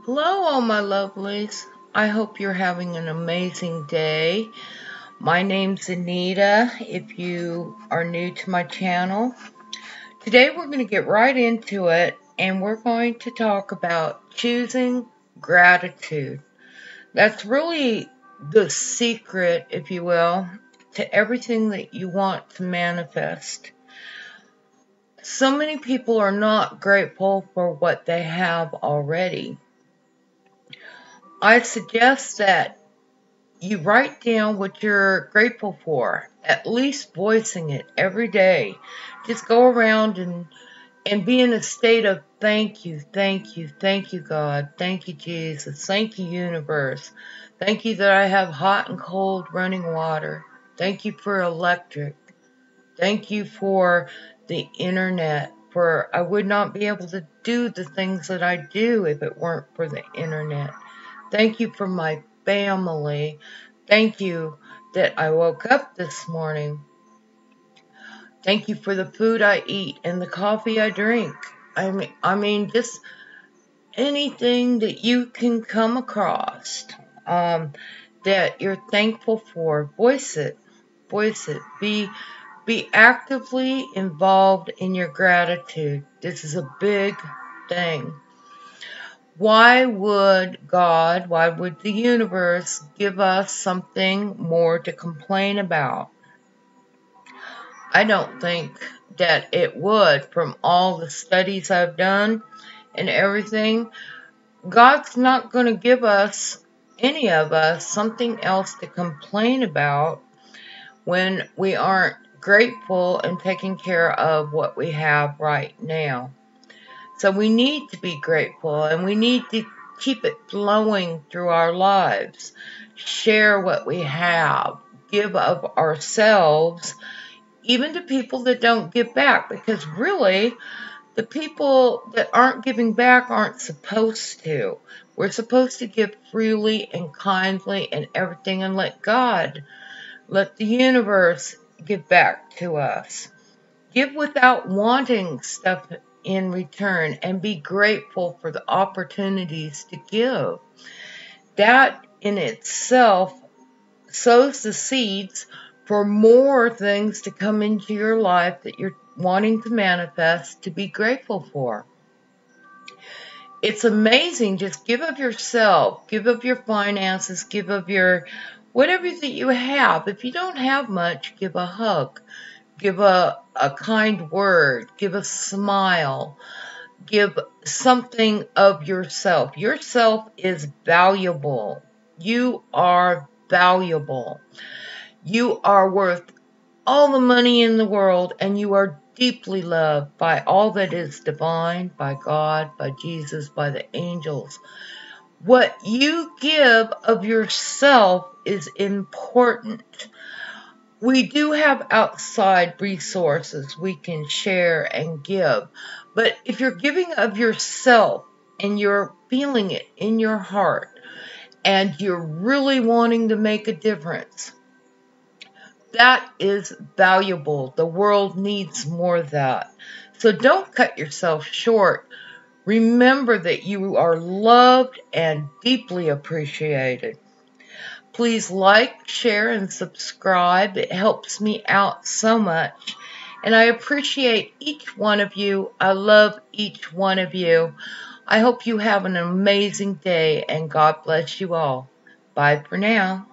Hello, all my lovelies. I hope you're having an amazing day. My name's Anita, if you are new to my channel. Today we're going to get right into it, and we're going to talk about choosing gratitude. That's really the secret, if you will, to everything that you want to manifest. So many people are not grateful for what they have already. I suggest that you write down what you're grateful for, at least voicing it every day. Just go around and be in a state of thank you, thank you, thank you, God, thank you, Jesus, thank you, universe. Thank you that I have hot and cold running water. Thank you for electric. Thank you for the internet. For I would not be able to do the things that I do if it weren't for the internet. Thank you for my family. Thank you that I woke up this morning. Thank you for the food I eat and the coffee I drink. I mean, just anything that you can come across that you're thankful for. Voice it. Voice it. Be actively involved in your gratitude. This is a big thing. Why would God, why would the universe give us something more to complain about? I don't think that it would. From all the studies I've done and everything, God's not going to give us, any of us, something else to complain about when we aren't grateful and taking care of what we have right now. So we need to be grateful, and we need to keep it flowing through our lives. Share what we have. Give of ourselves, even to people that don't give back. Because really, the people that aren't giving back aren't supposed to. We're supposed to give freely and kindly and everything, and let God, let the universe give back to us. Give without wanting stuff in return, and be grateful for the opportunities to give. That in itself sows the seeds for more things to come into your life that you're wanting to manifest, to be grateful for. It's amazing. Just give of yourself, give of your finances, give of your whatever that you have. If you don't have much, give a hug. Give a kind word. Give a smile. Give something of yourself. Yourself is valuable. You are valuable. You are worth all the money in the world, and you are deeply loved by all that is divine, by God, by Jesus, by the angels. What you give of yourself is important. We do have outside resources we can share and give, but if you're giving of yourself and you're feeling it in your heart and you're really wanting to make a difference, that is valuable. The world needs more of that. So don't cut yourself short. Remember that you are loved and deeply appreciated. Please like, share, and subscribe. It helps me out so much. And I appreciate each one of you. I love each one of you. I hope you have an amazing day, and God bless you all. Bye for now.